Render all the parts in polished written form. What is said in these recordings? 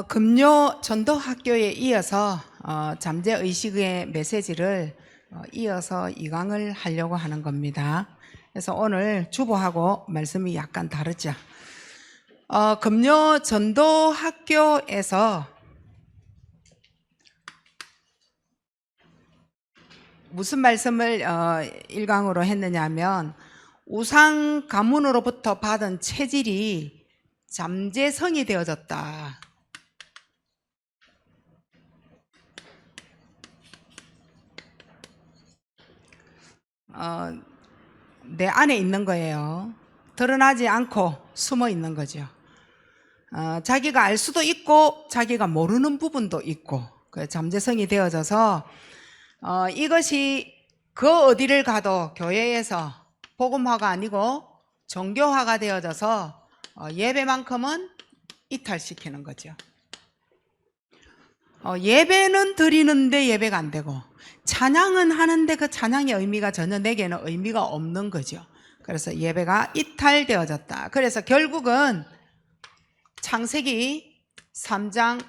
금요 전도학교에 이어서 잠재의식의 메시지를 이어서 2강을 하려고 하는 겁니다. 그래서 오늘 주보하고 말씀이 약간 다르죠. 금요 전도학교에서 무슨 말씀을 1강으로 했느냐 하면 우상 가문으로부터 받은 체질이 잠재성이 되어졌다. 내 안에 있는 거예요. 드러나지 않고 숨어 있는 거죠. 자기가 알 수도 있고 자기가 모르는 부분도 있고 잠재성이 되어져서 이것이 그 어디를 가도 교회에서 복음화가 아니고 종교화가 되어져서 예배만큼은 이탈시키는 거죠. 예배는 드리는데 예배가 안 되고 찬양은 하는데 그 찬양의 의미가 전혀 내게는 의미가 없는 거죠. 그래서 예배가 이탈되어졌다. 그래서 결국은 창세기 3장,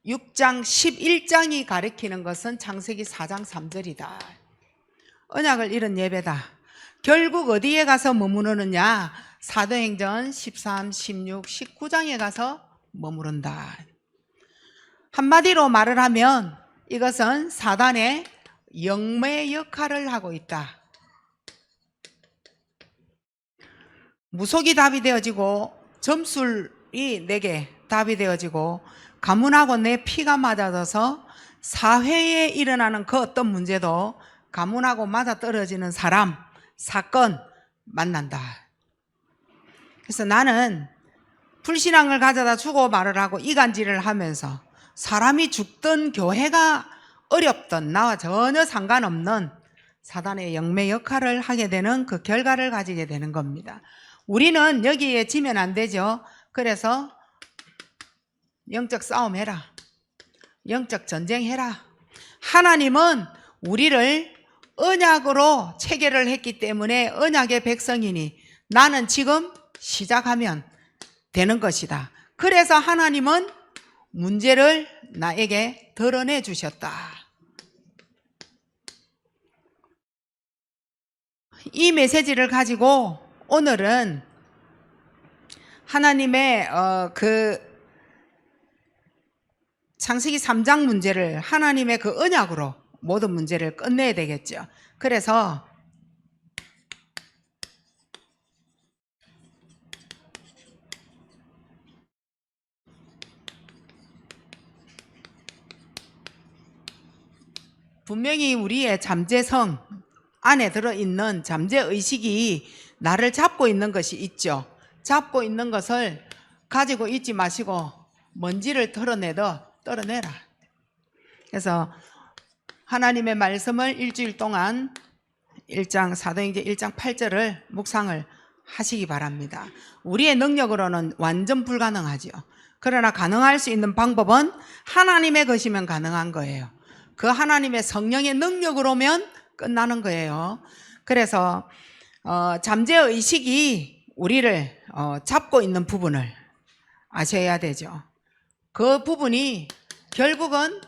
6장, 11장이 가리키는 것은 창세기 4장 3절이다. 언약을 잃은 예배다. 결국 어디에 가서 머무르느냐? 사도행전 13, 16, 19장에 가서 머무른다. 한마디로 말을 하면 이것은 사단의 영매 역할을 하고 있다. 무속이 답이 되어지고 점술이 내게 답이 되어지고 가문하고 내 피가 맞아져서 사회에 일어나는 그 어떤 문제도 가문하고 맞아떨어지는 사람, 사건 만난다. 그래서 나는 불신앙을 가져다 주고 말을 하고 이간질을 하면서 사람이 죽든 교회가 어렵든 나와 전혀 상관없는 사단의 영매 역할을 하게 되는 그 결과를 가지게 되는 겁니다. 우리는 여기에 지면 안 되죠. 그래서 영적 싸움 해라. 영적 전쟁 해라. 하나님은 우리를 언약으로 체결을 했기 때문에 언약의 백성이니 나는 지금 시작하면 되는 것이다. 그래서 하나님은 문제를 나에게 드러내 주셨다. 이 메시지를 가지고 오늘은 하나님의 그 창세기 3장 문제를 하나님의 그 언약으로 모든 문제를 끝내야 되겠죠. 그래서 분명히 우리의 잠재성 안에 들어있는 잠재의식이 나를 잡고 있는 것이 있죠. 잡고 있는 것을 가지고 있지 마시고 먼지를 떨어내라. 그래서 하나님의 말씀을 일주일 동안 1장 사도행전 1장 8절을 묵상을 하시기 바랍니다. 우리의 능력으로는 완전 불가능하죠. 그러나 가능할 수 있는 방법은 하나님의 것이면 가능한 거예요. 그 하나님의 성령의 능력으로면 끝나는 거예요. 그래서 잠재의식이 우리를 잡고 있는 부분을 아셔야 되죠. 그 부분이 결국은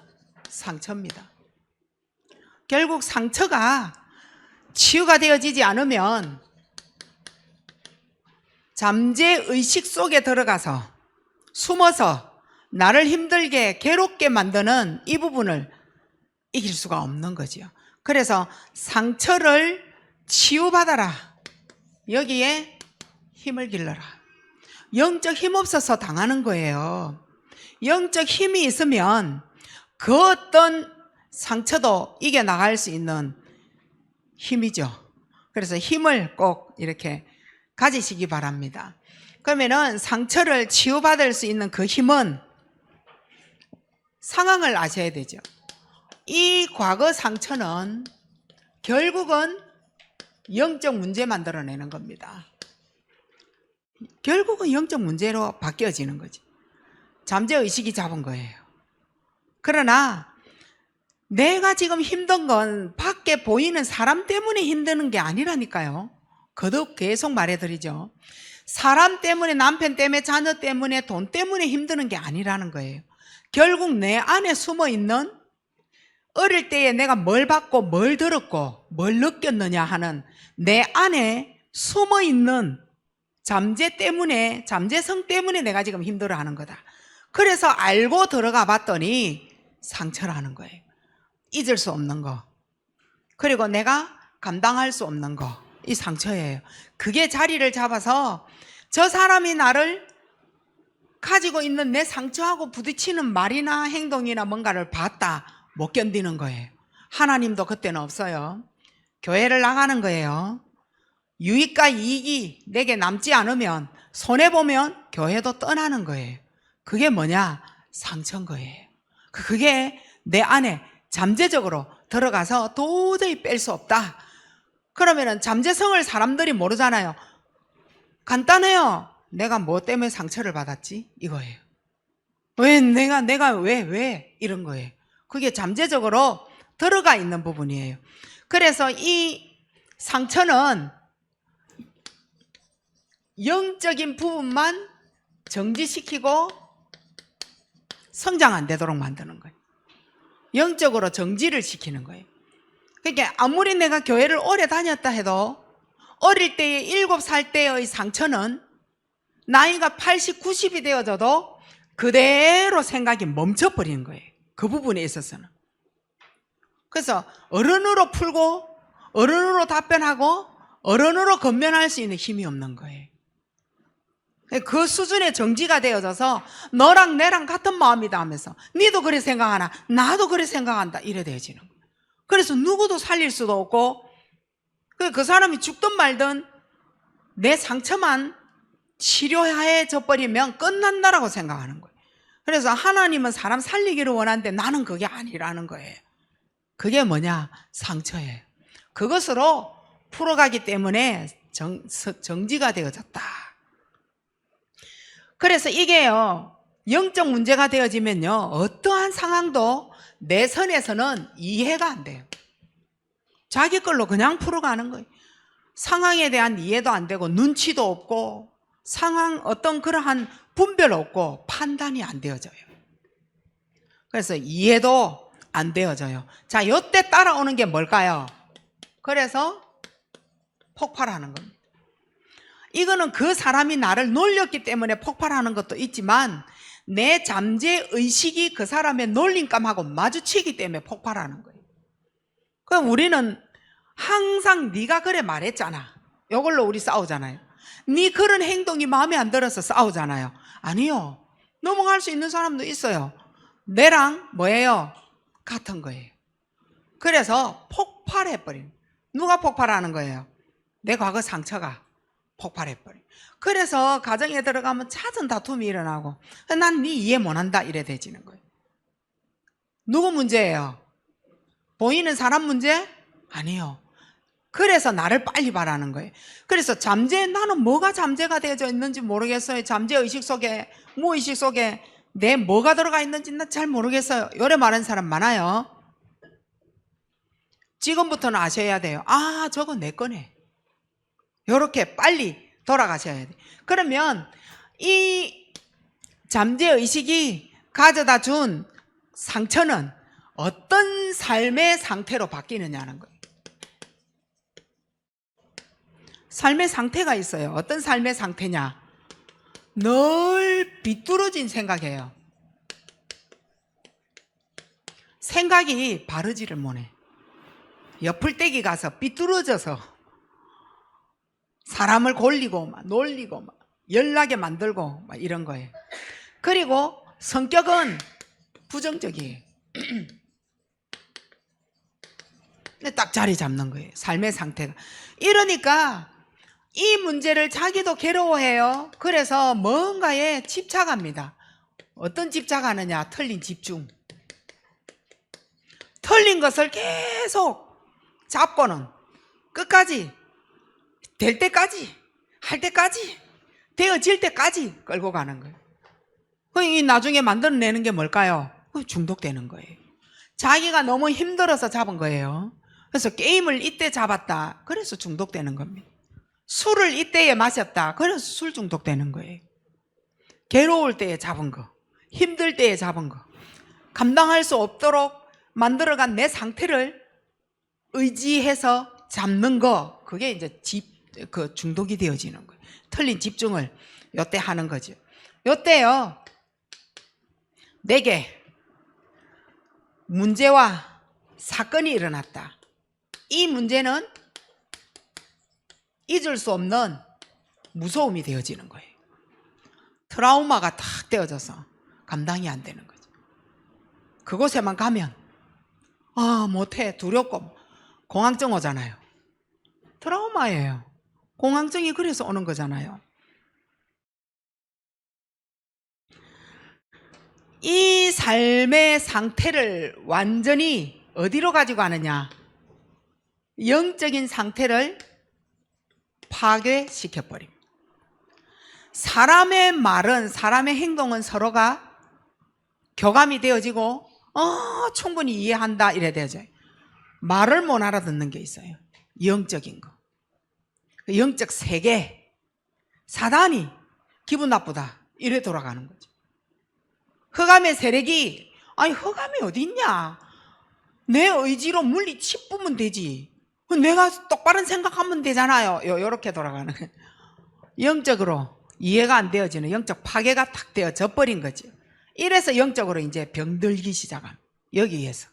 상처입니다. 결국 상처가 치유가 되어지지 않으면 잠재의식 속에 들어가서 숨어서 나를 힘들게 괴롭게 만드는 이 부분을 이길 수가 없는 거죠. 그래서 상처를 치유받아라. 여기에 힘을 길러라. 영적 힘 없어서 당하는 거예요. 영적 힘이 있으면 그 어떤 상처도 이겨나갈 수 있는 힘이죠. 그래서 힘을 꼭 이렇게 가지시기 바랍니다. 그러면은 상처를 치유받을 수 있는 그 힘은 상황을 아셔야 되죠. 이 과거 상처는 결국은 영적 문제 만들어내는 겁니다. 결국은 영적 문제로 바뀌어지는 거지. 잠재의식이 잡은 거예요. 그러나 내가 지금 힘든 건 밖에 보이는 사람 때문에 힘드는 게 아니라니까요. 거듭 계속 말해드리죠. 사람 때문에, 남편 때문에, 자녀 때문에, 돈 때문에 힘드는 게 아니라는 거예요. 결국 내 안에 숨어 있는, 어릴 때에 내가 뭘 받고 뭘 들었고 뭘 느꼈느냐 하는 내 안에 숨어 있는 잠재성 때문에 내가 지금 힘들어하는 거다. 그래서 알고 들어가 봤더니 상처라는 거예요. 잊을 수 없는 거, 그리고 내가 감당할 수 없는 거, 이 상처예요. 그게 자리를 잡아서 저 사람이 나를 가지고 있는 내 상처하고 부딪히는 말이나 행동이나 뭔가를 봤다, 못 견디는 거예요. 하나님도 그때는 없어요. 교회를 나가는 거예요. 유익과 이익이 내게 남지 않으면, 손해보면 교회도 떠나는 거예요. 그게 뭐냐? 상처인 거예요. 그게 내 안에 잠재적으로 들어가서 도저히 뺄 수 없다. 그러면은 잠재성을 사람들이 모르잖아요. 간단해요. 내가 뭐 때문에 상처를 받았지? 이거예요. 왜 왜 이런 거예요. 그게 잠재적으로 들어가 있는 부분이에요. 그래서 이 상처는 영적인 부분만 정지시키고 성장 안 되도록 만드는 거예요. 영적으로 정지를 시키는 거예요. 그러니까 아무리 내가 교회를 오래 다녔다 해도 어릴 때의 7살 때의 상처는 나이가 80, 90이 되어져도 그대로 생각이 멈춰버리는 거예요. 그 부분에 있어서는. 그래서 어른으로 풀고 어른으로 답변하고 어른으로 건면할 수 있는 힘이 없는 거예요. 그 수준의 정지가 되어져서 너랑 내랑 같은 마음이다 하면서 니도 그래 생각하나 나도 그래 생각한다 이래 되어지는 거예요. 그래서 누구도 살릴 수도 없고 그 사람이 죽든 말든 내 상처만 치료해 져버리면 끝난다라고 생각하는 거예요. 그래서 하나님은 사람 살리기를 원하는데 나는 그게 아니라는 거예요. 그게 뭐냐? 상처예요. 그것으로 풀어가기 때문에 정지가 되어졌다. 그래서 이게요, 영적 문제가 되어지면요, 어떠한 상황도 내 선에서는 이해가 안 돼요. 자기 걸로 그냥 풀어가는 거예요. 상황에 대한 이해도 안 되고 눈치도 없고 어떤 그러한 분별 없고 판단이 안 되어져요. 그래서 이해도 안 되어져요. 자, 요때 따라오는 게 뭘까요? 그래서 폭발하는 겁니다. 이거는 그 사람이 나를 놀렸기 때문에 폭발하는 것도 있지만 내 잠재의식이 그 사람의 놀림감하고 마주치기 때문에 폭발하는 거예요. 그럼 우리는 항상 네가 그래 말했잖아, 이걸로 우리 싸우잖아요. 네 그런 행동이 마음에 안 들어서 싸우잖아요. 아니요, 넘어갈 수 있는 사람도 있어요. 내랑 뭐예요? 같은 거예요. 그래서 폭발해버린, 누가 폭발하는 거예요? 내 과거 상처가 폭발해버린. 그래서 가정에 들어가면 잦은 다툼이 일어나고 난 네 이해 못한다 이래 되지는 거예요. 누구 문제예요? 보이는 사람 문제? 아니요. 그래서 나를 빨리 바라는 거예요. 그래서 나는 뭐가 잠재가 되어져 있는지 모르겠어요. 잠재의식 속에, 무의식 속에 내 뭐가 들어가 있는지 나 잘 모르겠어요. 요래 말하는 사람 많아요. 지금부터는 아셔야 돼요. 아, 저거 내 거네. 요렇게 빨리 돌아가셔야 돼요. 그러면 이 잠재의식이 가져다 준 상처는 어떤 삶의 상태로 바뀌느냐는 거예요. 삶의 상태가 있어요. 어떤 삶의 상태냐? 늘 비뚤어진 생각이에요. 생각이 바르지를 못해. 옆을떼기 가서 삐뚤어져서 사람을 골리고 막 놀리고 막 연락에 만들고 막 이런 거예요. 그리고 성격은 부정적이에요. 딱 자리 잡는 거예요. 삶의 상태가. 이러니까 이 문제를 자기도 괴로워해요. 그래서 뭔가에 집착합니다. 어떤 집착하느냐? 틀린 집중. 틀린 것을 계속 잡고는 끝까지, 될 때까지, 할 때까지, 되어질 때까지 끌고 가는 거예요. 이 나중에 만들어내는 게 뭘까요? 중독되는 거예요. 자기가 너무 힘들어서 잡은 거예요. 그래서 게임을 이때 잡았다. 그래서 중독되는 겁니다. 술을 이때에 마셨다. 그래서 술 중독되는 거예요. 괴로울 때에 잡은 거, 힘들 때에 잡은 거, 감당할 수 없도록 만들어간 내 상태를 의지해서 잡는 거, 그게 이제 그 중독이 되어지는 거예요. 틀린 집중을 요때 하는 거죠. 요때요, 내게 문제와 사건이 일어났다. 이 문제는 잊을 수 없는 무서움이 되어지는 거예요. 트라우마가 탁 되어져서 감당이 안 되는 거죠. 그곳에만 가면 못해, 두렵고 공황증 오잖아요. 트라우마예요. 공황증이 그래서 오는 거잖아요. 이 삶의 상태를 완전히 어디로 가지고 가느냐? 영적인 상태를 파괴시켜버립니다. 사람의 말은, 사람의 행동은 서로가 교감이 되어지고 충분히 이해한다 이래 되어져요. 말을 못 알아듣는 게 있어요. 영적인 거, 영적 세계, 사단이 기분 나쁘다 이래 돌아가는 거죠. 흑암의 세력이 흑암이 어디 있냐, 내 의지로 물리치우면 되지, 내가 똑바른 생각하면 되잖아요. 요렇게 돌아가는 거예요. 영적으로 이해가 안 되어지는 영적 파괴가 탁 되어져 버린 거죠. 이래서 영적으로 이제 병들기 시작한, 여기에서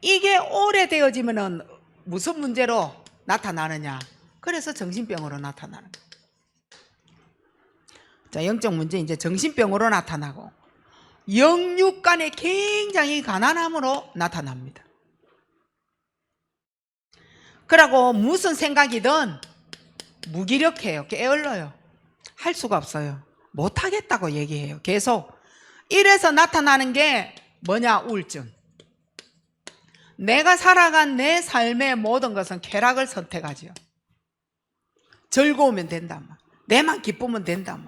이게 오래되어지면은 무슨 문제로 나타나느냐? 그래서 정신병으로 나타나는 거예요. 자, 영적 문제 이제 정신병으로 나타나고 영육 간에 굉장히 가난함으로 나타납니다. 그러고 무슨 생각이든 무기력해요. 게을러요. 할 수가 없어요. 못하겠다고 얘기해요. 계속. 이래서 나타나는 게 뭐냐? 우울증. 내가 살아간 내 삶의 모든 것은 쾌락을 선택하죠. 즐거우면 된다. 내만 기쁘면 된다.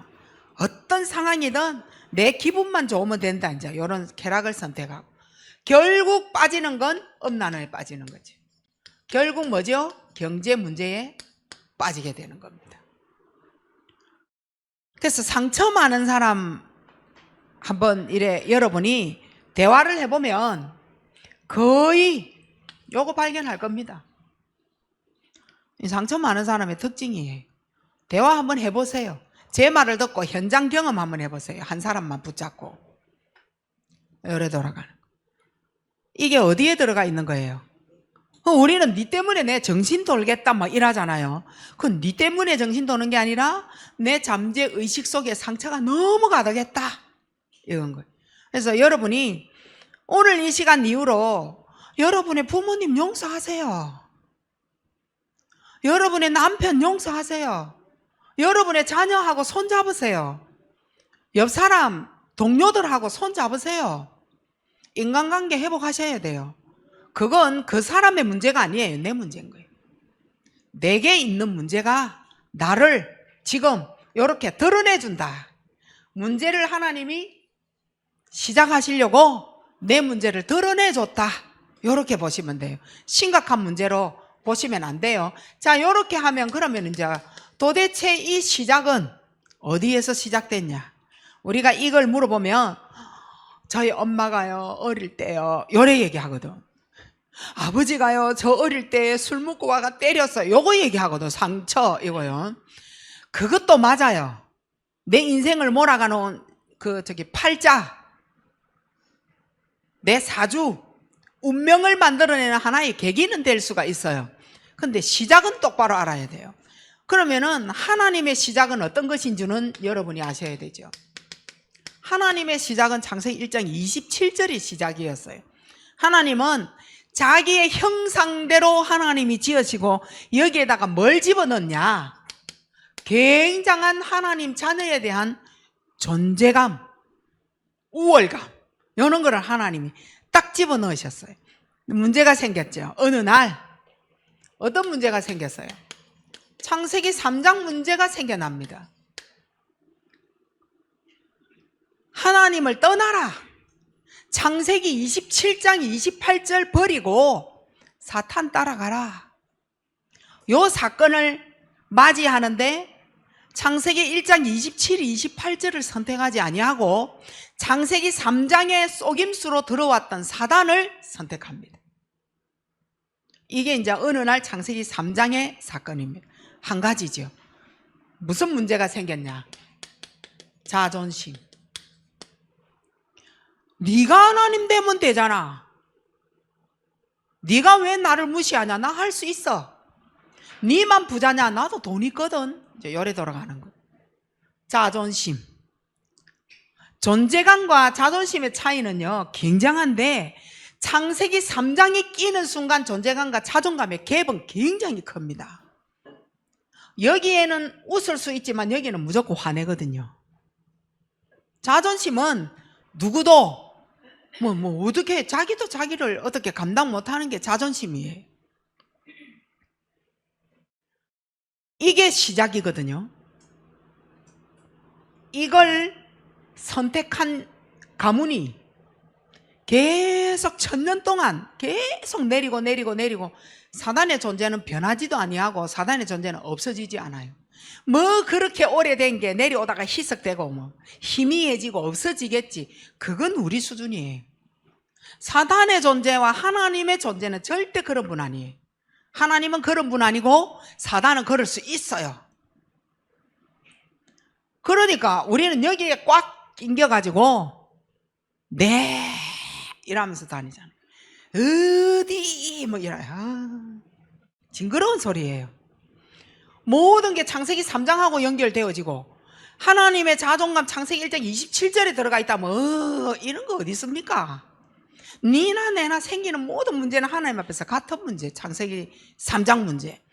어떤 상황이든 내 기분만 좋으면 된다. 이제 이런 쾌락을 선택하고 결국 빠지는 건 음란에 빠지는 거죠. 결국 뭐죠? 경제 문제에 빠지게 되는 겁니다. 그래서 상처 많은 사람 한번 여러분이 대화를 해보면 거의 요거 발견할 겁니다. 이 상처 많은 사람의 특징이에요. 대화 한번 해보세요. 제 말을 듣고 현장 경험 한번 해보세요. 한 사람만 붙잡고 요래 돌아가는 거. 이게 어디에 들어가 있는 거예요? 우리는 네 때문에 내 정신 돌겠다 막 이러잖아요. 그건 네 때문에 정신 도는 게 아니라 내 잠재 의식 속에 상처가 너무 가득했다 이건 거예요. 그래서 여러분이 오늘 이 시간 이후로 여러분의 부모님 용서하세요. 여러분의 남편 용서하세요. 여러분의 자녀하고 손잡으세요. 옆 사람 동료들하고 손잡으세요. 인간관계 회복하셔야 돼요. 그건 그 사람의 문제가 아니에요. 내 문제인 거예요. 내게 있는 문제가 나를 지금 이렇게 드러내준다. 문제를 하나님이 시작하시려고 내 문제를 드러내줬다. 이렇게 보시면 돼요. 심각한 문제로 보시면 안 돼요. 자, 이렇게 하면 그러면 이제 도대체 이 시작은 어디에서 시작됐냐? 우리가 이걸 물어보면 저희 엄마가요 어릴 때요 요래 얘기하거든. 아버지가요 저 어릴 때 술 먹고 와가 때렸어요. 요거 얘기하거든. 상처 이거요. 그것도 맞아요. 내 인생을 몰아가는 팔자, 내 사주, 운명을 만들어내는 하나의 계기는 될 수가 있어요. 근데 시작은 똑바로 알아야 돼요. 그러면은 하나님의 시작은 어떤 것인지는 여러분이 아셔야 되죠. 하나님의 시작은 창세기 1장 27절이 시작이었어요. 하나님은 자기의 형상대로 하나님이 지으시고 여기에다가 뭘 집어넣냐? 굉장한 하나님 자녀에 대한 존재감, 우월감 이런 거를 하나님이 딱 집어넣으셨어요. 문제가 생겼죠. 어느 날 어떤 문제가 생겼어요? 창세기 3장 문제가 생겨납니다. 하나님을 떠나라. 창세기 27장 28절 버리고 사탄 따라가라. 요 사건을 맞이하는데 창세기 1장 27, 28절을 선택하지 아니하고 창세기 3장의 속임수로 들어왔던 사단을 선택합니다. 이게 이제 어느 날 창세기 3장의 사건입니다. 한 가지죠. 무슨 문제가 생겼냐? 자존심. 네가 하나님 되면 되잖아. 네가 왜 나를 무시하냐? 나 할 수 있어. 네만 부자냐? 나도 돈 있거든. 이제 요래 돌아가는 거. 자존심. 존재감과 자존심의 차이는요 굉장한데 창세기 3장이 끼는 순간 존재감과 자존감의 갭은 굉장히 큽니다. 여기에는 웃을 수 있지만 여기는 무조건 화내거든요. 자존심은 누구도 어떻게 자기도 자기를 어떻게 감당 못하는 게 자존심이에요. 이게 시작이거든요. 이걸 선택한 가문이 계속 1000년 동안 계속 내리고 사단의 존재는 변하지도 아니하고 사단의 존재는 없어지지 않아요. 뭐 그렇게 오래된 게 내려오다가 희석되고 뭐 희미해지고 없어지겠지. 그건 우리 수준이에요. 사단의 존재와 하나님의 존재는 절대 그런 분 아니에요. 하나님은 그런 분 아니고 사단은 그럴 수 있어요. 그러니까 우리는 여기에 꽉 낑겨가지고 네 이러면서 다니잖아요. 어디 뭐 이래요. 징그러운 소리예요. 모든 게 창세기 3장하고 연결되어지고 하나님의 자존감 창세기 1장 27절에 들어가 있다면 이런 거 어디 있습니까? 니나 내나 생기는 모든 문제는 하나님 앞에서 같은 문제, 창세기 3장 문제.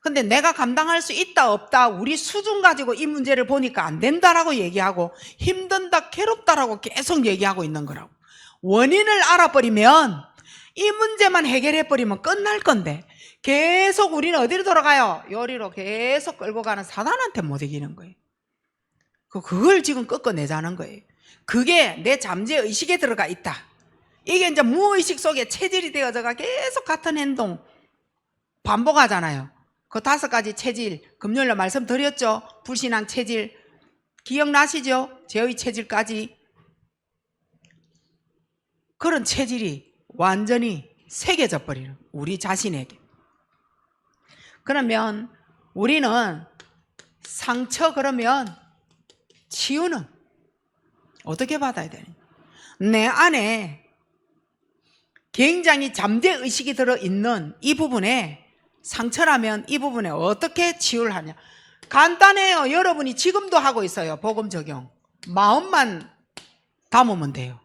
근데 내가 감당할 수 있다 없다 우리 수준 가지고 이 문제를 보니까 안 된다라고 얘기하고 힘든다 괴롭다라고 계속 얘기하고 있는 거라고. 원인을 알아버리면 이 문제만 해결해버리면 끝날 건데 계속 우리는 어디로 돌아가요? 요리로 계속 끌고 가는 사단한테 못 이기는 거예요. 그걸 지금 꺾어내자는 거예요. 그게 내 잠재의식에 들어가 있다. 이게 이제 무의식 속에 체질이 되어져가 계속 같은 행동 반복하잖아요. 그 5가지 체질 금요일에 말씀드렸죠. 불신앙 체질 기억나시죠? 죄의 체질까지. 그런 체질이 완전히 새겨져 버리는 우리 자신에게. 그러면 우리는 상처 그러면 치유는 어떻게 받아야 되냐? 내 안에 굉장히 잠재의식이 들어있는 이 부분에 상처라면 이 부분에 어떻게 치유를 하냐? 간단해요. 여러분이 지금도 하고 있어요. 복음 적용. 마음만 담으면 돼요.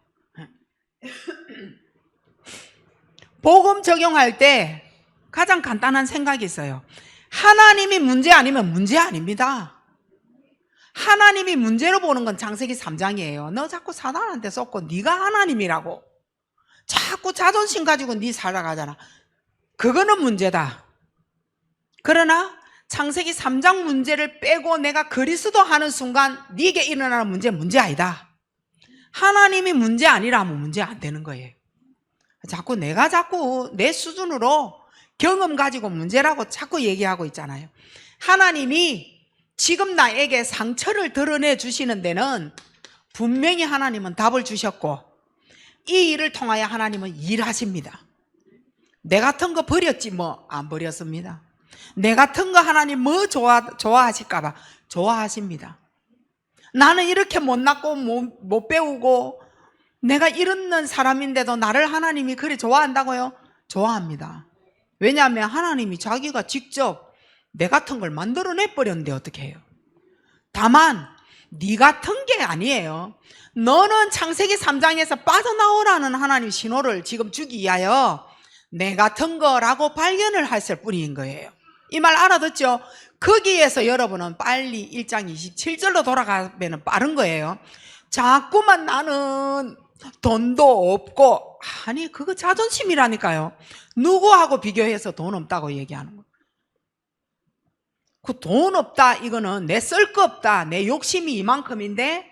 복음 적용할 때 가장 간단한 생각이 있어요. 하나님이 문제 아니면 문제 아닙니다. 하나님이 문제로 보는 건 창세기 3장이에요. 너 자꾸 사단한테 쏟고 네가 하나님이라고 자꾸 자존심 가지고 네 살아가잖아. 그거는 문제다. 그러나 창세기 3장 문제를 빼고 내가 그리스도 하는 순간 네게 일어나는 문제 아니다. 하나님이 문제 아니라면 문제 안 되는 거예요. 내가 자꾸 내 수준으로 경험 가지고 문제라고 자꾸 얘기하고 있잖아요. 하나님이 지금 나에게 상처를 드러내 주시는 데는 분명히 하나님은 답을 주셨고 이 일을 통하여 하나님은 일하십니다. 내 같은 거 버렸지 뭐 안 버렸습니다. 내 같은 거 하나님 뭐 좋아하실까봐 좋아하십니다. 나는 이렇게 못났고 못 배우고 내가 이런 사람인데도 나를 하나님이 그리 좋아한다고요? 좋아합니다. 왜냐하면 하나님이 자기가 직접 내 같은 걸 만들어내 버렸는데 어떻게 해요? 다만 네 같은 게 아니에요. 너는 창세기 3장에서 빠져나오라는 하나님 신호를 지금 주기 위하여 내 같은 거라고 발견을 했을 뿐인 거예요. 이 말 알아듣죠? 거기에서 여러분은 빨리 1장 27절로 돌아가면 빠른 거예요. 자꾸만 나는 돈도 없고 아니 그거 자존심이라니까요. 누구하고 비교해서 돈 없다고 얘기하는 거. 그 돈 없다 이거는 내 쓸 거 없다 내 욕심이 이만큼인데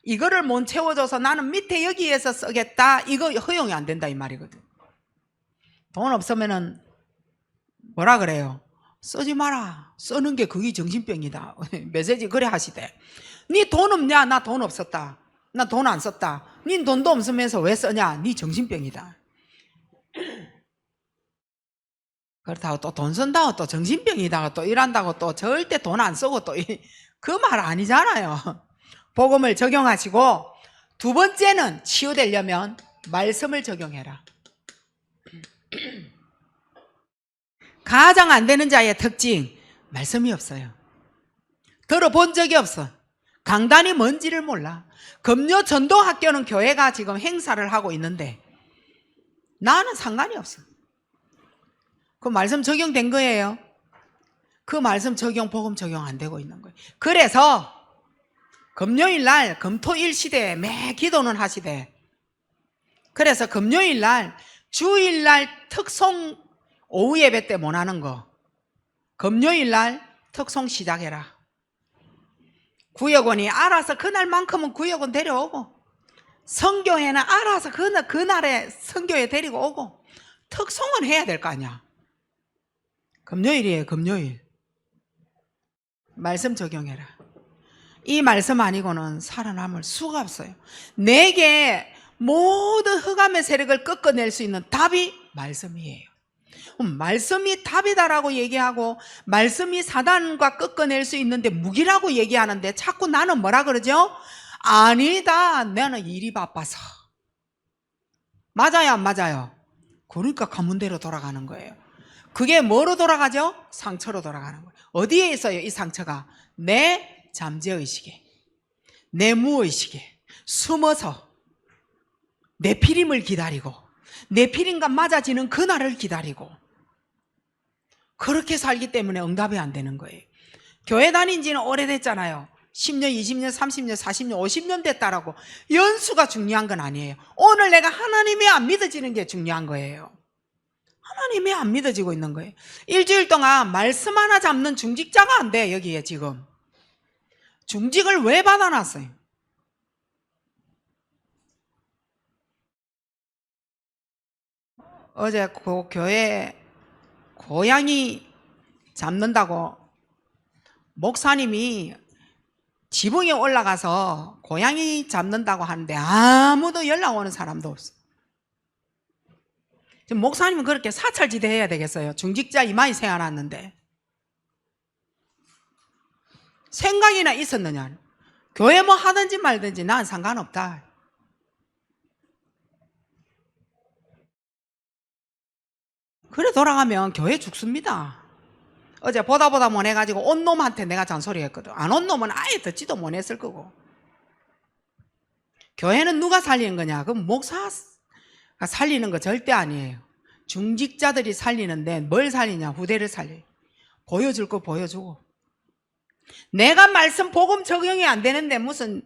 이거를 못 채워줘서 나는 밑에 여기에서 쓰겠다 이거 허용이 안 된다 이 말이거든. 돈 없으면은 뭐라 그래요? 쓰지 마라. 쓰는 게 그게 정신병이다. 메시지 그래 하시대. 니 돈 없냐? 나 돈 없었다. 나 돈 안 썼다. 니 돈도 없으면서 왜 쓰냐? 니 정신병이다. 그렇다고 또 돈 쓴다고 또 정신병이다고 또 일한다고 또 절대 돈 안 쓰고 또 그 말 아니잖아요. 복음을 적용하시고, 두 번째는 치유되려면 말씀을 적용해라. 가장 안 되는 자의 특징, 말씀이 없어요. 들어본 적이 없어. 강단이 뭔지를 몰라. 금요 전도학교는 교회가 지금 행사를 하고 있는데 나는 상관이 없어. 그 말씀 적용된 거예요. 그 말씀 적용, 복음 적용 안 되고 있는 거예요. 그래서 금요일 날, 금토일 시대에 매 기도는 하시되, 그래서 금요일 날, 주일 날 특송 오후 예배 때 못 하는 거, 금요일 날 특송 시작해라. 구역원이 알아서 그날만큼은 구역원 데려오고, 선교회는 알아서 그날에 선교회 데리고 오고, 특송은 해야 될 거 아니야. 금요일이에요, 금요일. 말씀 적용해라. 이 말씀 아니고는 살아남을 수가 없어요. 내게 모든 흑암의 세력을 꺾어낼 수 있는 답이 말씀이에요. 말씀이 답이다라고 얘기하고, 말씀이 사단과 꺾어낼 수 있는데 무기라고 얘기하는데 자꾸 나는 뭐라 그러죠? 아니다, 나는 일이 바빠서. 맞아요, 안 맞아요? 그러니까 가문대로 돌아가는 거예요. 그게 뭐로 돌아가죠? 상처로 돌아가는 거예요. 어디에 있어요, 이 상처가? 내 잠재의식에, 내 무의식에 숨어서 내 피림을 기다리고, 내 피림과 맞아지는 그날을 기다리고, 그렇게 살기 때문에 응답이 안 되는 거예요. 교회 다닌 지는 오래됐잖아요. 10년, 20년, 30년, 40년, 50년 됐다라고. 연수가 중요한 건 아니에요. 오늘 내가 하나님이 안 믿어지는 게 중요한 거예요. 하나님이 안 믿어지고 있는 거예요. 일주일 동안 말씀 하나 잡는 중직자가 안 돼, 여기에 지금. 중직을 왜 받아놨어요? 어제 그 교회 고양이 잡는다고 목사님이 지붕에 올라가서 고양이 잡는다고 하는데 아무도 연락 오는 사람도 없어. 지금 목사님은 그렇게 사찰지대 해야 되겠어요. 중직자 이마에 세워놨는데. 생각이나 있었느냐? 교회 뭐 하든지 말든지 난 상관없다. 그래 돌아가면 교회 죽습니다. 어제 보다 못해가지고 온 놈한테 내가 잔소리했거든. 안 온 놈은 아예 듣지도 못했을 거고. 교회는 누가 살리는 거냐? 그럼 목사가 살리는 거 절대 아니에요. 중직자들이 살리는데 뭘 살리냐? 후대를 살려요. 보여줄 거 보여주고. 내가 말씀 복음 적용이 안 되는데 무슨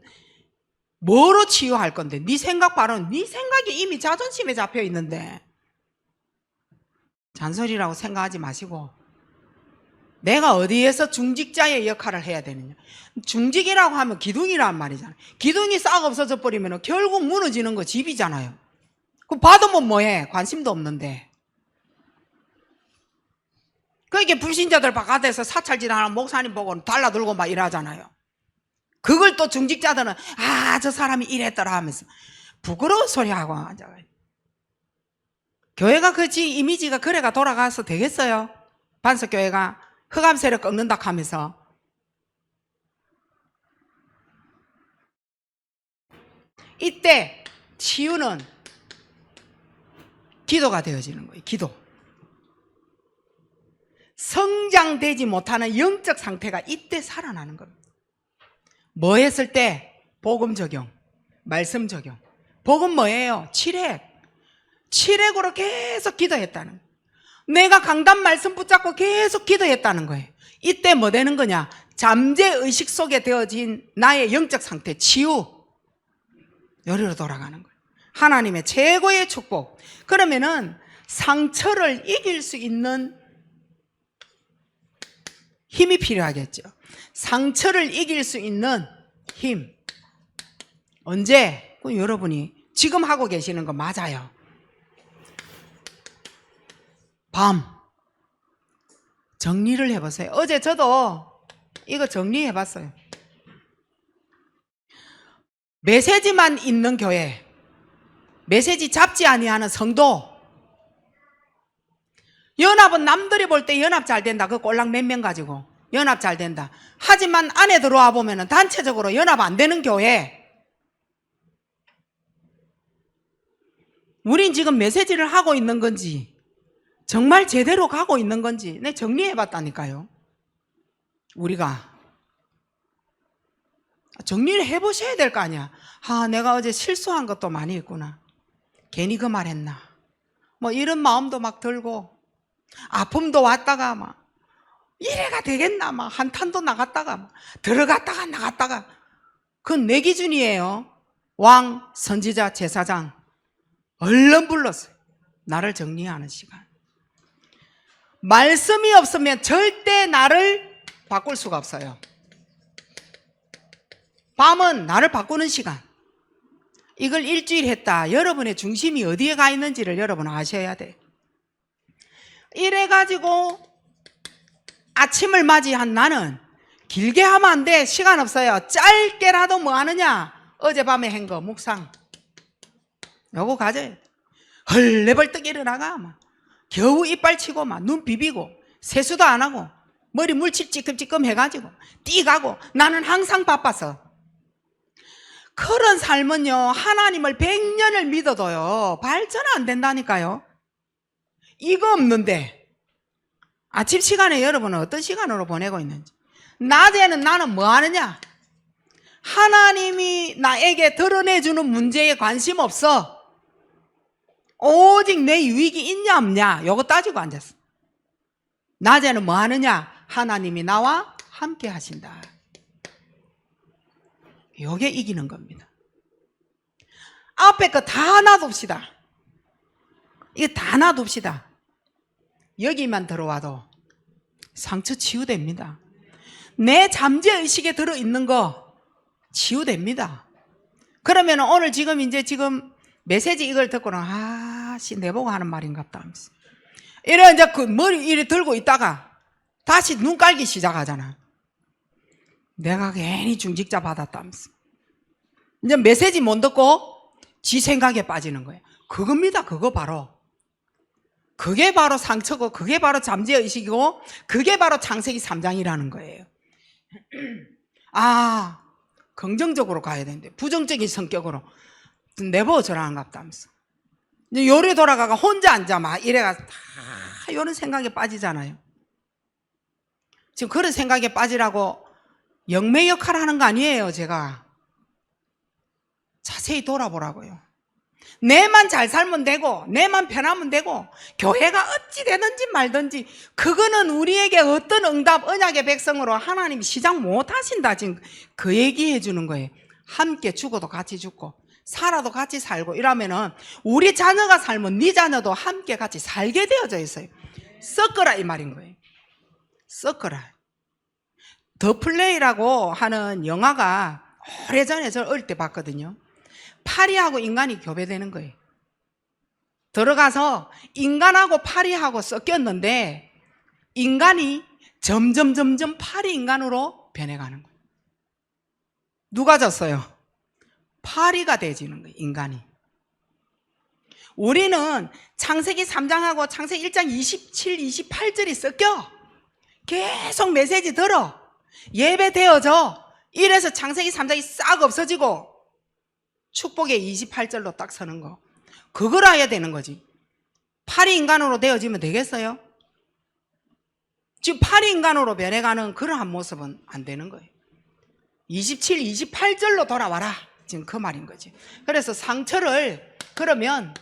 뭐로 치유할 건데? 네 생각 바로, 네 생각이 이미 자존심에 잡혀 있는데 잔소리라고 생각하지 마시고, 내가 어디에서 중직자의 역할을 해야 되느냐. 중직이라고 하면 기둥이란 말이잖아요. 기둥이 싹 없어져 버리면 결국 무너지는 거 집이잖아요. 그럼 받으면 뭐해? 관심도 없는데. 그러니까 불신자들 바깥에서 사찰질 하는 목사님 보고 달라들고 막 이러잖아요. 그걸 또 중직자들은 저 사람이 이랬더라 하면서 부끄러운 소리 하고 앉아요. 교회가 그지 이미지가 그래가 돌아가서 되겠어요? 반석교회가 흑암 세력 꺾는다 하면서. 이때 치유는 기도가 되어지는 거예요. 기도. 성장되지 못하는 영적 상태가 이때 살아나는 겁니다. 뭐 했을 때? 복음 적용, 말씀 적용. 복음 뭐예요? 칠획으로 계속 기도했다는 거예요. 내가 강단 말씀 붙잡고 계속 기도했다는 거예요. 이때 뭐 되는 거냐? 잠재의식 속에 되어진 나의 영적 상태, 치유. 여리로 돌아가는 거예요. 하나님의 최고의 축복. 그러면은 상처를 이길 수 있는 힘이 필요하겠죠. 상처를 이길 수 있는 힘. 언제? 여러분이 지금 하고 계시는 거 맞아요. 정리를 해보세요. 어제 저도 이거 정리해봤어요. 메시지만 있는 교회, 메시지 잡지 아니하는 성도. 연합은 남들이 볼 때 연합 잘 된다. 그 꼴랑 몇 명 가지고 연합 잘 된다. 하지만 안에 들어와 보면은 단체적으로 연합 안 되는 교회. 우린 지금 메시지를 하고 있는 건지, 정말 제대로 가고 있는 건지, 내 정리해봤다니까요. 우리가 정리를 해보셔야 될 거 아니야. 내가 어제 실수한 것도 많이 있구나. 괜히 그 말 했나. 뭐 이런 마음도 막 들고, 아픔도 왔다가 막 이래가 되겠나 막 한탄도 나갔다가 막 들어갔다가 나갔다가. 그건 내 기준이에요. 왕, 선지자, 제사장 얼른 불렀어요. 나를 정리하는 시간. 말씀이 없으면 절대 나를 바꿀 수가 없어요. 밤은 나를 바꾸는 시간. 이걸 일주일 했다. 여러분의 중심이 어디에 가 있는지를 여러분 아셔야 돼. 이래가지고 아침을 맞이한 나는 길게 하면 안 돼. 시간 없어요. 짧게라도 뭐 하느냐. 어젯밤에 한 거 묵상 요거 가져야 돼. 헐레벌떡 일어나가 막 겨우 이빨 치고 막 눈 비비고 세수도 안 하고 머리 물집 찌끔찌끔 해가지고 뛰가고. 나는 항상 바빠서. 그런 삶은요, 하나님을 100년을 믿어도요 발전 안 된다니까요. 이거 없는데 아침 시간에 여러분은 어떤 시간으로 보내고 있는지. 낮에는 나는 뭐 하느냐. 하나님이 나에게 드러내주는 문제에 관심 없어. 오직 내 유익이 있냐 없냐 요거 따지고 앉았어. 낮에는 뭐 하느냐. 하나님이 나와 함께 하신다. 요게 이기는 겁니다. 앞에 거 다 놔둡시다. 이거 다 놔둡시다. 여기만 들어와도 상처 치유됩니다. 내 잠재의식에 들어있는 거 치유됩니다. 그러면 오늘 지금 메시지 이걸 듣고는 내보고 하는 말인갑다 하면서 이래 이제 그 머리 이래 들고 있다가 다시 눈 깔기 시작하잖아. 내가 괜히 중직자 받았다면서 이제 메시지 못 듣고 지 생각에 빠지는 거예요. 그겁니다. 그거 바로. 그게 바로 상처고 그게 바로 잠재의식이고 그게 바로 창세기 3장이라는 거예요. 긍정적으로 가야 되는데 부정적인 성격으로 내버려 저라는갑다면서 요리 돌아가가 혼자 앉아 막 이래가 다 이런 생각에 빠지잖아요. 지금 그런 생각에 빠지라고 영매 역할을 하는 거 아니에요. 제가 자세히 돌아보라고요. 내만 잘 살면 되고 내만 편하면 되고 교회가 어찌 되든지 말든지 그거는 우리에게 어떤 응답 언약의 백성으로 하나님이 시작 못하신다. 지금 그 얘기해 주는 거예요. 함께 죽어도 같이 죽고 살아도 같이 살고 이러면은 우리 자녀가 살면 네 자녀도 함께 같이 살게 되어져 있어요. 섞어라 이 말인 거예요. 섞어라. 더 플레이라고 하는 영화가 오래전에 저 어릴 때 봤거든요. 파리하고 인간이 교배되는 거예요. 들어가서 인간하고 파리하고 섞였는데 인간이 점점 파리 인간으로 변해가는 거예요. 누가 졌어요? 파리가 돼지는 거예요. 인간이. 우리는 창세기 3장하고 창세기 1장 27, 28절이 섞여. 계속 메시지 들어. 예배 되어져. 이래서 창세기 3장이 싹 없어지고 축복의 28절로 딱 서는 거. 그걸 해야 되는 거지. 파리 인간으로 되어지면 되겠어요? 지금 파리 인간으로 변해가는 그러한 모습은 안 되는 거예요. 27, 28절로 돌아와라. 지금 그 말인 거지. 그래서 상처를 그러면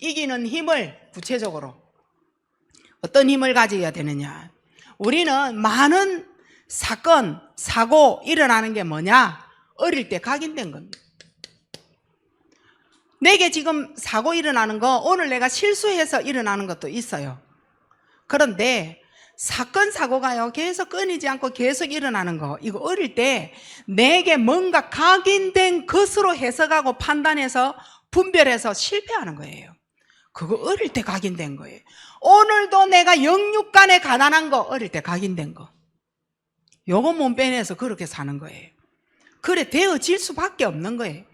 이기는 힘을 구체적으로 어떤 힘을 가져야 되느냐. 우리는 많은 사건, 사고 일어나는 게 뭐냐? 어릴 때 각인된 겁니다. 내게 지금 사고 일어나는 거 오늘 내가 실수해서 일어나는 것도 있어요. 그런데 사건 사고가요 계속 끊이지 않고 계속 일어나는 거 이거 어릴 때 내게 뭔가 각인된 것으로 해석하고 판단해서 분별해서 실패하는 거예요. 그거 어릴 때 각인된 거예요. 오늘도 내가 영육간에 가난한 거 어릴 때 각인된 거. 요거 못 빼내서 그렇게 사는 거예요. 그래 되어질 수밖에 없는 거예요.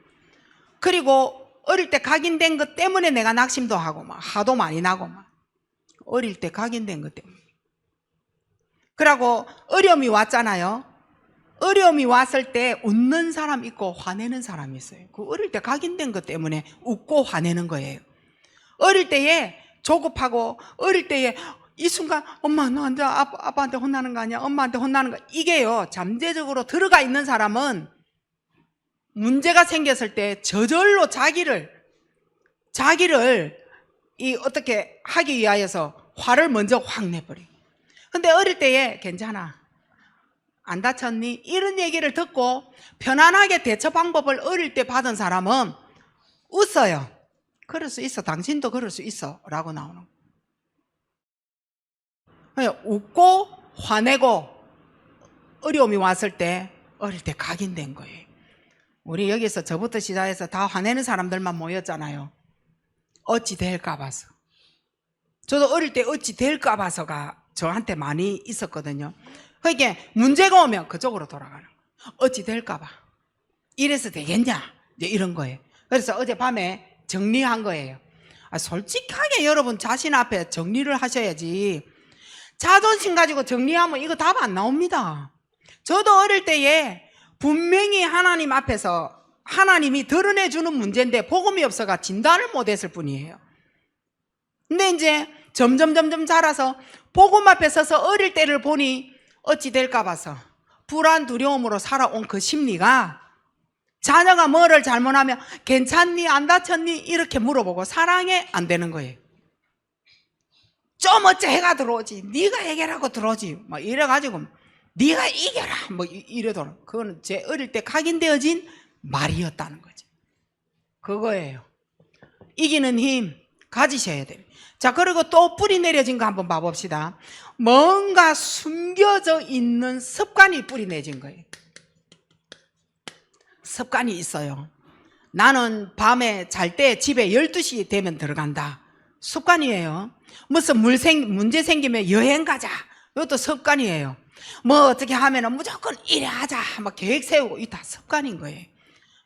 그리고 어릴 때 각인된 것 때문에 내가 낙심도 하고 막 화도 많이 나고 막 어릴 때 각인된 것 때문에. 그러고 어려움이 왔잖아요. 어려움이 왔을 때 웃는 사람 있고 화내는 사람이 있어요. 그 어릴 때 각인된 것 때문에 웃고 화내는 거예요. 어릴 때에 조급하고 어릴 때에 이 순간 엄마 너한테 아빠한테 혼나는 거 아니야? 엄마한테 혼나는 거. 이게요 잠재적으로 들어가 있는 사람은 문제가 생겼을 때 저절로 자기를 어떻게 하기 위하여서 화를 먼저 확 내버려. 근데 어릴 때에 괜찮아 안 다쳤니? 이런 얘기를 듣고 편안하게 대처 방법을 어릴 때 받은 사람은 웃어요. 그럴 수 있어. 당신도 그럴 수 있어 라고 나오는 거예요. 웃고 화내고 어려움이 왔을 때 어릴 때 각인된 거예요. 우리 여기서 저부터 시작해서 다 화내는 사람들만 모였잖아요. 어찌 될까 봐서. 저도 어릴 때 어찌 될까 봐서가 저한테 많이 있었거든요. 그러니까 문제가 오면 그쪽으로 돌아가는 거예요. 어찌 될까 봐. 이래서 되겠냐? 이제 이런 거예요. 그래서 어젯밤에 정리한 거예요. 솔직하게 여러분 자신 앞에 정리를 하셔야지. 자존심 가지고 정리하면 이거 답 안 나옵니다. 저도 어릴 때에 분명히 하나님 앞에서 하나님이 드러내주는 문제인데 복음이 없어가 진단을 못했을 뿐이에요. 근데 이제 점점 자라서 복음 앞에 서서 어릴 때를 보니 어찌 될까 봐서 불안 두려움으로 살아온 그 심리가 자녀가 뭐를 잘못하면 괜찮니 안 다쳤니 이렇게 물어보고 사랑에 안 되는 거예요. 좀 어째 해가 들어오지 네가 해결하고 들어오지 막 이래가지고 네가 이겨라 뭐 이래도 그거는 제 어릴 때 각인되어진 말이었다는 거죠. 그거예요. 이기는 힘 가지셔야 돼요. 자, 그리고 또 뿌리 내려진 거 한번 봐봅시다. 뭔가 숨겨져 있는 습관이 뿌리 내진 거예요. 습관이 있어요. 나는 밤에 잘 때 집에 12시 되면 들어간다. 습관이에요. 무슨 문제 생기면 여행 가자. 이것도 습관이에요. 뭐 어떻게 하면 무조건 이래 하자. 막 계획 세우고 이 다 습관인 거예요.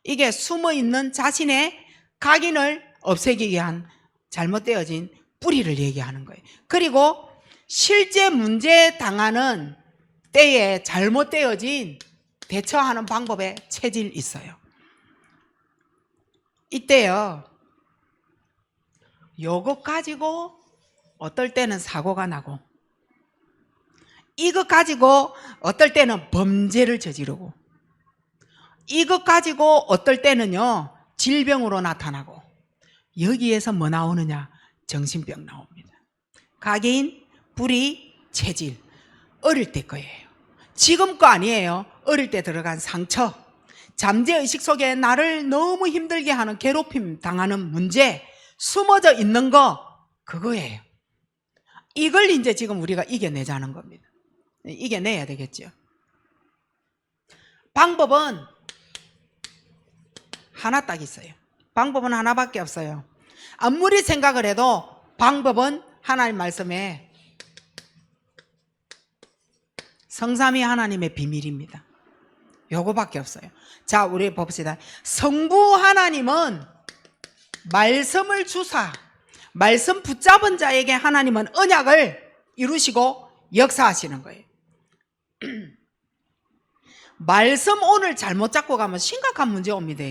이게 숨어있는 자신의 각인을 없애기 위한 잘못되어진 뿌리를 얘기하는 거예요. 그리고 실제 문제 당하는 때에 잘못되어진 대처하는 방법에 체질이 있어요. 이때요 요것 가지고 어떨 때는 사고가 나고 이것 가지고 어떨 때는 범죄를 저지르고 이것 가지고 어떨 때는요 질병으로 나타나고 여기에서 뭐 나오느냐? 정신병 나옵니다. 각인, 뿌리, 체질 어릴 때 거예요. 지금 거 아니에요. 어릴 때 들어간 상처, 잠재의식 속에 나를 너무 힘들게 하는 괴롭힘 당하는 문제 숨어져 있는 거 그거예요. 이걸 이제 지금 우리가 이겨내자는 겁니다. 이겨내야 되겠죠. 방법은 하나 딱 있어요. 방법은 하나밖에 없어요. 아무리 생각을 해도 방법은 하나님 말씀에 성삼위 하나님의 비밀입니다. 요거밖에 없어요. 자, 우리 봅시다. 성부 하나님은 말씀을 주사 말씀 붙잡은 자에게 하나님은 언약을 이루시고 역사하시는 거예요. 말씀 오늘 잘못 잡고 가면 심각한 문제 옵니다.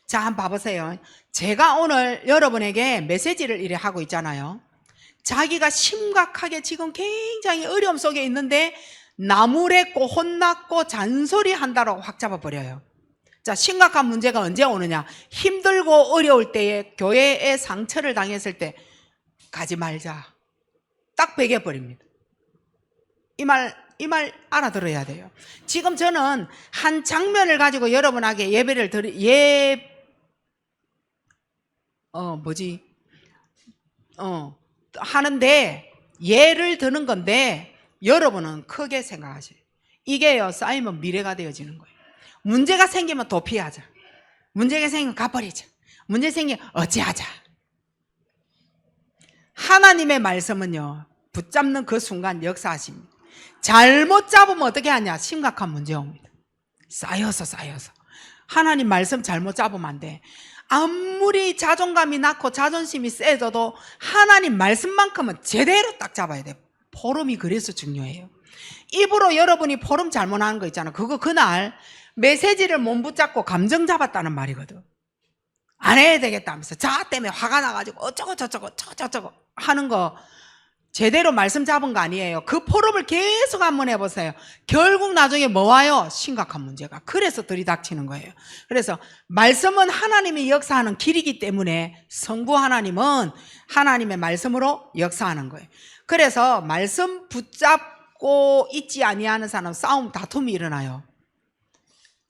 자, 한번 봐보세요. 제가 오늘 여러분에게 메시지를 이래 하고 있잖아요. 자기가 심각하게 지금 굉장히 어려움 속에 있는데 나무랬고 혼났고 잔소리 한다라고 확 잡아버려요. 자, 심각한 문제가 언제 오느냐? 힘들고 어려울 때에 교회에 상처를 당했을 때 가지 말자. 딱 베겨버립니다. 이 말 알아들어야 돼요. 지금 저는 한 장면을 가지고 여러분에게 예배를 하는데 예를 드는 건데 여러분은 크게 생각하세요. 이게요 쌓이면 미래가 되어지는 거예요. 문제가 생기면 도피하자. 문제가 생기면 가버리자. 문제 생기면 어찌하자. 하나님의 말씀은요, 붙잡는 그 순간 역사하십니다. 잘못 잡으면 어떻게 하냐? 심각한 문제 옵니다. 쌓여서 하나님 말씀 잘못 잡으면 안 돼. 아무리 자존감이 낮고 자존심이 세져도 하나님 말씀만큼은 제대로 딱 잡아야 돼. 포럼이 그래서 중요해요. 입으로 여러분이 포럼 잘못하는 거 있잖아. 그거 그날 메시지를 못 붙잡고 감정 잡았다는 말이거든. 안 해야 되겠다면서 자 때문에 화가 나가지고 어쩌고 저쩌고 하는 거 제대로 말씀 잡은 거 아니에요. 그 포럼을 계속 한번 해보세요. 결국 나중에 뭐 와요? 심각한 문제가. 그래서 들이닥치는 거예요. 그래서 말씀은 하나님이 역사하는 길이기 때문에 성부 하나님은 하나님의 말씀으로 역사하는 거예요. 그래서 말씀 붙잡고 있지 아니하는 사람 싸움 다툼이 일어나요.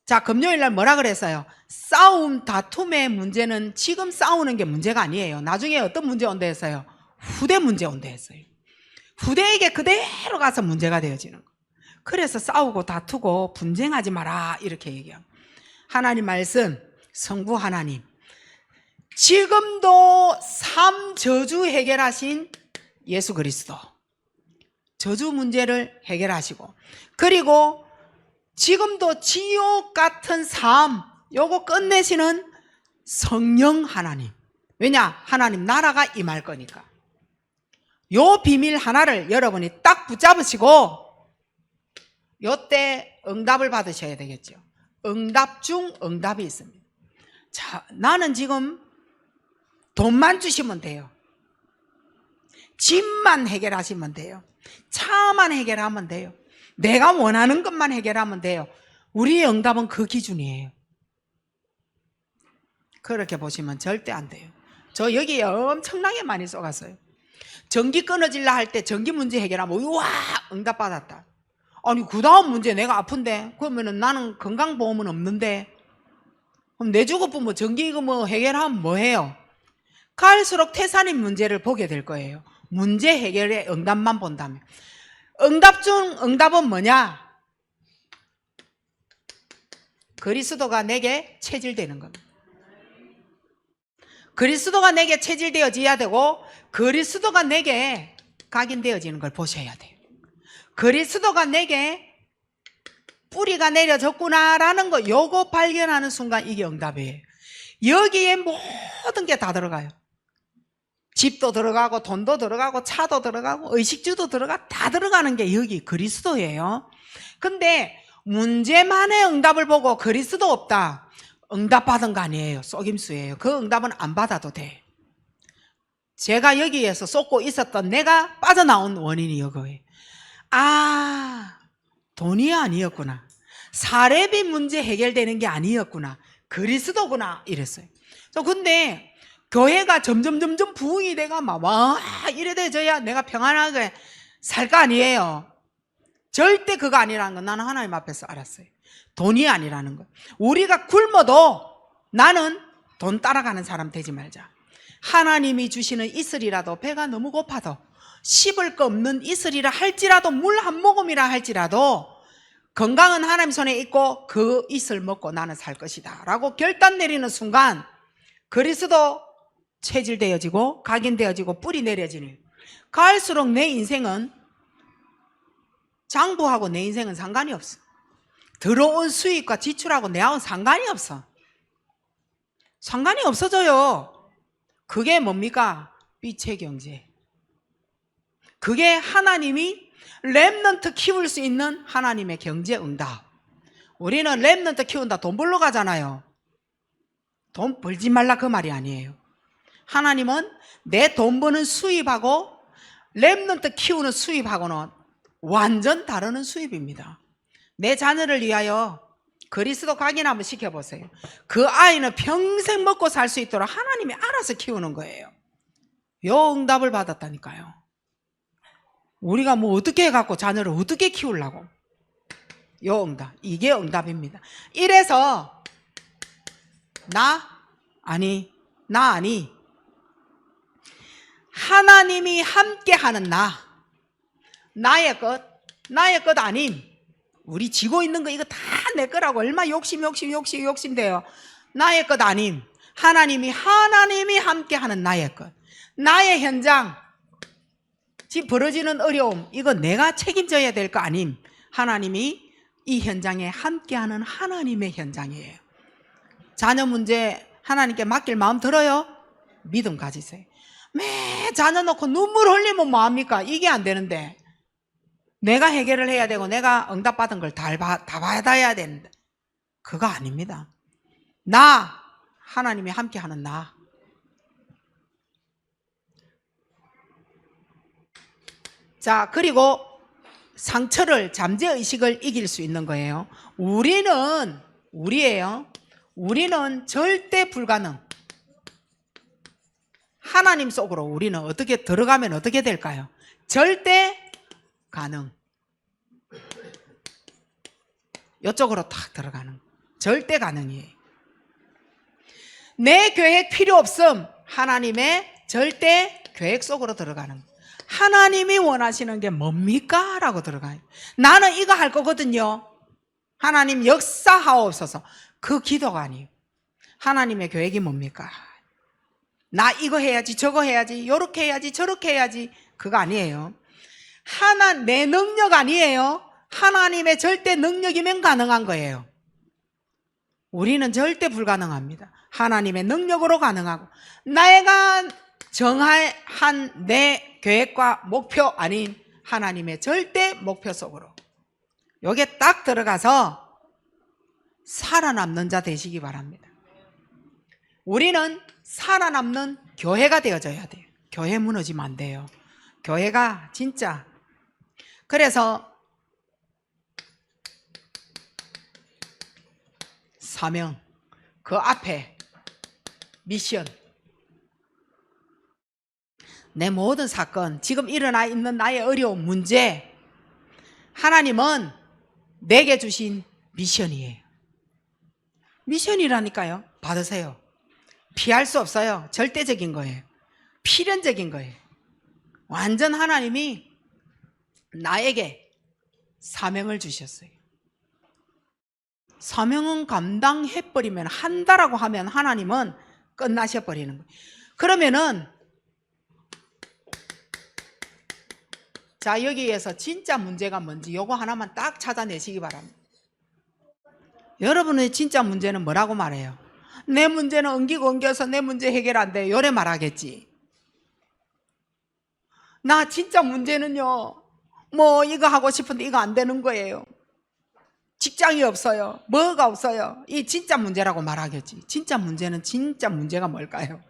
자, 금요일날 뭐라 그랬어요? 싸움 다툼의 문제는 지금 싸우는 게 문제가 아니에요. 나중에 어떤 문제 온다 했어요? 후대 문제 온다 했어요. 후대에게 그대로 가서 문제가 되어지는 거. 그래서 싸우고 다투고 분쟁하지 마라 이렇게 얘기합니다. 하나님 말씀, 성부 하나님, 지금도 삶 저주 해결하신 예수 그리스도, 저주 문제를 해결하시고, 그리고 지금도 지옥 같은 삶 요거 끝내시는 성령 하나님. 왜냐? 하나님 나라가 임할 거니까. 요 비밀 하나를 여러분이 딱 붙잡으시고 요때 응답을 받으셔야 되겠죠. 응답 중 응답이 있습니다. 자, 나는 지금 돈만 주시면 돼요. 집만 해결하시면 돼요. 차만 해결하면 돼요. 내가 원하는 것만 해결하면 돼요. 우리의 응답은 그 기준이에요. 그렇게 보시면 절대 안 돼요. 저 여기에 엄청나게 많이 쏘갔어요. 전기 끊어질라 할 때 전기 문제 해결하면 우와 응답 받았다. 아니 그 다음 문제 내가 아픈데 그러면은 나는 건강보험은 없는데 그럼 내 주고부 뭐 전기 이거 뭐 해결하면 뭐 해요? 갈수록 태산인 문제를 보게 될 거예요. 문제 해결의 응답만 본다면. 응답 중 응답은 뭐냐? 그리스도가 내게 체질되는 겁니다. 그리스도가 내게 체질되어져야 되고 그리스도가 내게 각인되어지는 걸 보셔야 돼요. 그리스도가 내게 뿌리가 내려졌구나라는 거 요거 발견하는 순간 이게 응답이에요. 여기에 모든 게 다 들어가요. 집도 들어가고 돈도 들어가고 차도 들어가고 의식주도 다 들어가는 게 여기 그리스도예요. 근데 문제만의 응답을 보고 그리스도 없다. 응답 받은 거 아니에요. 속임수예요. 그 응답은 안 받아도 돼. 제가 여기에서 쏟고 있었던 내가 빠져나온 원인이 이거예요. 아, 돈이 아니었구나. 사례비 문제 해결되는 게 아니었구나. 그리스도구나 이랬어요. 근데 교회가 점점 부흥이 돼가 막 와 이래 돼져야 내가 평안하게 살 거 아니에요. 절대 그거 아니라는 건 나는 하나님 앞에서 알았어요. 돈이 아니라는 거. 우리가 굶어도 나는 돈 따라가는 사람 되지 말자. 하나님이 주시는 이슬이라도 배가 너무 고파도 씹을 거 없는 이슬이라 할지라도 물 한 모금이라 할지라도 건강은 하나님 손에 있고 그 이슬 먹고 나는 살 것이다 라고 결단 내리는 순간 그리스도 체질되어지고 각인되어지고 뿌리 내려지는. 갈수록 내 인생은 장부하고 내 인생은 상관이 없어. 들어온 수입과 지출하고 내하고는 상관이 없어. 상관이 없어져요. 그게 뭡니까? 빛의 경제. 그게 하나님이 렘넌트 키울 수 있는 하나님의 경제 응답. 우리는 렘넌트 키운다 돈 벌러 가잖아요. 돈 벌지 말라 그 말이 아니에요. 하나님은 내 돈 버는 수입하고 렘넌트 키우는 수입하고는 완전 다른 수입입니다. 내 자녀를 위하여 그리스도 각인 한번 시켜보세요. 그 아이는 평생 먹고 살 수 있도록 하나님이 알아서 키우는 거예요. 요 응답을 받았다니까요. 우리가 뭐 어떻게 해갖고 자녀를 어떻게 키우려고. 요 응답, 이게 응답입니다. 이래서 나 아니 하나님이 함께하는 나의 것 아님. 우리 지고 있는 거 이거 다 내 거라고 얼마 욕심돼요. 나의 것 아님. 하나님이 함께하는 나의 것. 나의 현장, 지금 벌어지는 어려움, 이거 내가 책임져야 될 거 아님. 하나님이 이 현장에 함께하는 하나님의 현장이에요. 자녀 문제 하나님께 맡길 마음 들어요? 믿음 가지세요. 매 자녀 놓고 눈물 흘리면 뭐합니까? 이게 안 되는데 내가 해결을 해야 되고 내가 응답받은 걸 다 받아야 되는데 그거 아닙니다. 나 하나님이 함께하는 나. 자, 그리고 상처를, 잠재의식을 이길 수 있는 거예요. 우리는 절대 불가능. 하나님 속으로 우리는 어떻게 들어가면 어떻게 될까요? 절대 가능. 이쪽으로 탁 들어가는 거. 절대 가능이에요. 내 계획 필요 없음. 하나님의 절대 계획 속으로 들어가는 거. 하나님이 원하시는 게 뭡니까? 라고 들어가요. 나는 이거 할 거거든요. 하나님 역사하옵소서. 그 기도가 아니에요. 하나님의 계획이 뭡니까? 나 이거 해야지, 저거 해야지, 요렇게 해야지, 저렇게 해야지. 그거 아니에요. 내 능력 아니에요. 하나님의 절대 능력이면 가능한 거예요. 우리는 절대 불가능합니다. 하나님의 능력으로 가능하고 내가 정한 내 계획과 목표 아닌 하나님의 절대 목표 속으로 여기에 딱 들어가서 살아남는 자 되시기 바랍니다. 우리는 살아남는 교회가 되어져야 돼요. 교회 무너지면 안 돼요. 교회가 진짜. 그래서 사명, 그 앞에 미션. 내 모든 사건, 지금 일어나 있는 나의 어려운 문제, 하나님은 내게 주신 미션이에요. 미션이라니까요. 받으세요. 피할 수 없어요. 절대적인 거예요. 필연적인 거예요. 완전 하나님이 나에게 사명을 주셨어요. 사명은 감당해버리면, 한다라고 하면 하나님은 끝나셔버리는 거예요. 그러면은 자, 여기에서 진짜 문제가 뭔지 요거 하나만 딱 찾아내시기 바랍니다. 여러분의 진짜 문제는 뭐라고 말해요? 내 문제는 엉겨서 내 문제 해결 안 돼. 요래 말하겠지. 나 진짜 문제는요, 뭐 이거 하고 싶은데 이거 안 되는 거예요. 직장이 없어요. 뭐가 없어요. 이 진짜 문제라고 말하겠지. 진짜 문제는 진짜 문제가 뭘까요?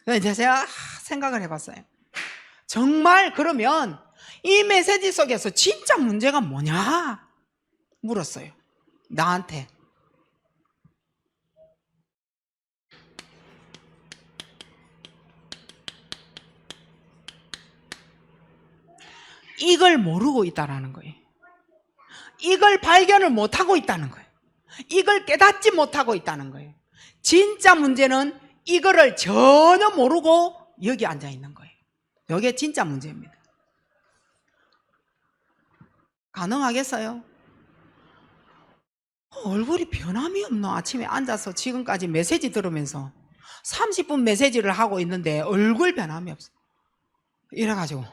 그래서 제가 생각을 해봤어요. 정말 그러면 이 메시지 속에서 진짜 문제가 뭐냐 물었어요. 나한테. 이걸 모르고 있다는 거예요. 이걸 발견을 못하고 있다는 거예요. 이걸 깨닫지 못하고 있다는 거예요. 진짜 문제는 이거를 전혀 모르고 여기 앉아 있는 거예요. 이게 진짜 문제입니다. 가능하겠어요? 얼굴이 변함이 없노? 아침에 앉아서 지금까지 메시지 들으면서 30분 메시지를 하고 있는데 얼굴 변함이 없어. 이래가지고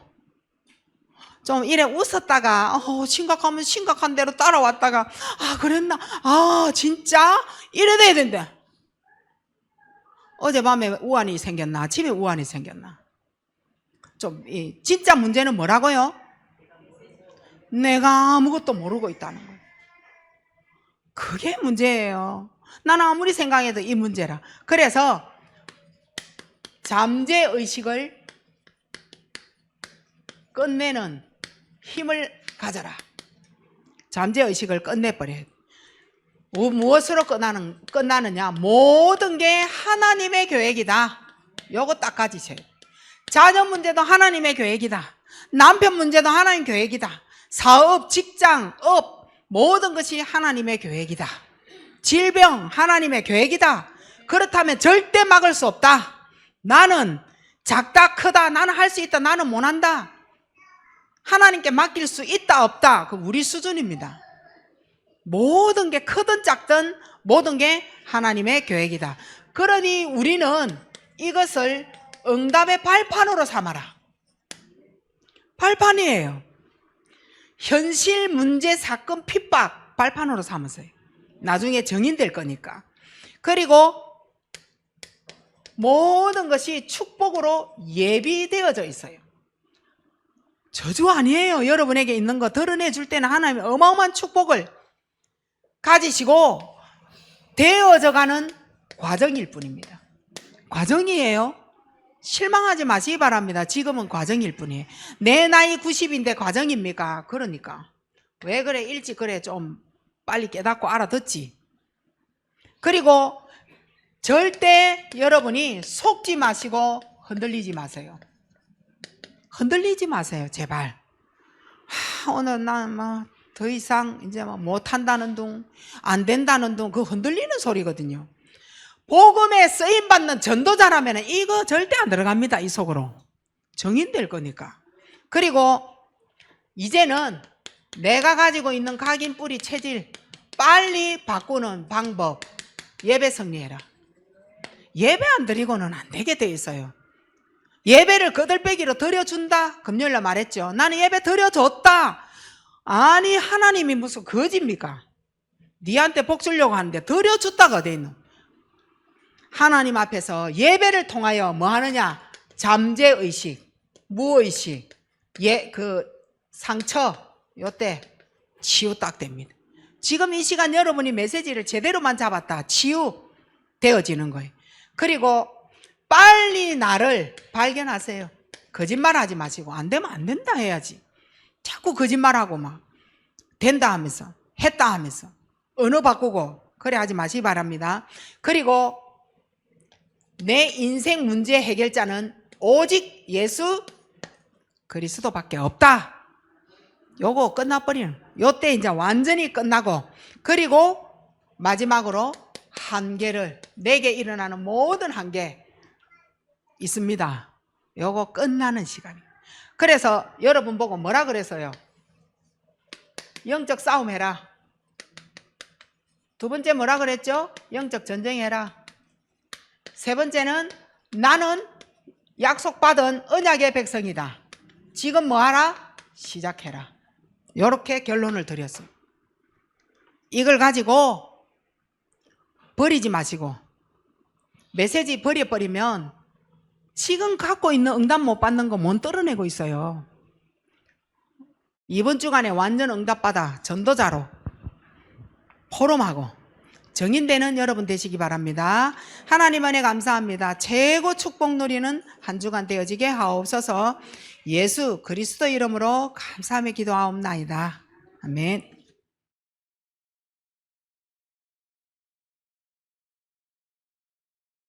좀 이래 웃었다가 심각하면 심각한 대로 따라왔다가 그랬나? 진짜? 이래 돼야 된대. 어젯밤에 우환이 생겼나? 아침에 우환이 생겼나? 진짜 문제는 뭐라고요? 내가 아무것도 모르고 있다는 거예요. 그게 문제예요. 나는 아무리 생각해도 이 문제라. 그래서 잠재의식을 끝내는 힘을 가져라. 잠재의식을 끝내버려야 돼. 무엇으로 끝나느냐? 모든 게 하나님의 계획이다. 요거 딱 가지세요. 자녀 문제도 하나님의 계획이다. 남편 문제도 하나님 계획이다. 사업, 직장, 업 모든 것이 하나님의 계획이다. 질병 하나님의 계획이다. 그렇다면 절대 막을 수 없다. 나는 작다 크다, 나는 할 수 있다, 나는 못한다. 하나님께 맡길 수 있다 없다, 그 우리 수준입니다. 모든 게 크든 작든 모든 게 하나님의 계획이다. 그러니 우리는 이것을 응답의 발판으로 삼아라. 발판이에요. 현실 문제 사건 핍박 발판으로 삼으세요. 나중에 정인될 거니까. 그리고 모든 것이 축복으로 예비되어져 있어요. 저주 아니에요. 여러분에게 있는 거 드러내 줄 때는 하나님의 어마어마한 축복을 가지시고 되어져 가는 과정일 뿐입니다. 과정이에요. 실망하지 마시기 바랍니다. 지금은 과정일 뿐이에요. 내 나이 90인데 과정입니까? 그러니까 왜 그래 일찍 그래 좀 빨리 깨닫고 알아듣지. 그리고 절대 여러분이 속지 마시고 흔들리지 마세요. 흔들리지 마세요. 제발. 오늘 난 뭐 더 이상 이제 뭐 못한다는 둥, 안 된다는 둥, 그 흔들리는 소리거든요. 복음에 쓰임받는 전도자라면 이거 절대 안 들어갑니다. 이 속으로. 정인될 거니까. 그리고 이제는 내가 가지고 있는 각인 뿌리 체질 빨리 바꾸는 방법. 예배 승리해라. 예배 안 드리고는 안 되게 돼 있어요. 예배를 거들빼기로 드려준다. 금요일날 말했죠. 나는 예배 드려줬다. 아니 하나님이 무슨 거짓입니까? 니한테 복 주려고 하는데 드려줬다가 어디 있노? 하나님 앞에서 예배를 통하여 뭐 하느냐? 잠재의식, 무의식, 그 상처 요때 치유 딱 됩니다. 지금 이 시간 여러분이 메시지를 제대로만 잡았다. 치유 되어지는 거예요. 그리고 빨리 나를 발견하세요. 거짓말 하지 마시고 안 되면 안 된다 해야지. 자꾸 거짓말하고 막 된다 하면서 했다 하면서 언어 바꾸고 그래 하지 마시기 바랍니다. 그리고 내 인생 문제 해결자는 오직 예수 그리스도밖에 없다. 요거 끝나버리는 요때 이제 완전히 끝나고 그리고 마지막으로 한계를 내게 일어나는 모든 한계 있습니다. 요거 끝나는 시간이에요. 그래서 여러분 보고 뭐라 그랬어요? 영적 싸움 해라. 두 번째 뭐라 그랬죠? 영적 전쟁해라. 세 번째는 나는 약속받은 언약의 백성이다. 지금 뭐하라? 시작해라. 이렇게 결론을 드렸어요. 이걸 가지고 버리지 마시고 메시지 버려버리면 지금 갖고 있는 응답 못 받는 거 못 떨어내고 있어요. 이번 주간에 완전 응답받아 전도자로 포럼하고 정인되는 여러분 되시기 바랍니다. 하나님 은혜 감사합니다. 최고 축복 누리는 한 주간 되어지게 하옵소서. 예수 그리스도 이름으로 감사하며 기도하옵나이다. 아멘.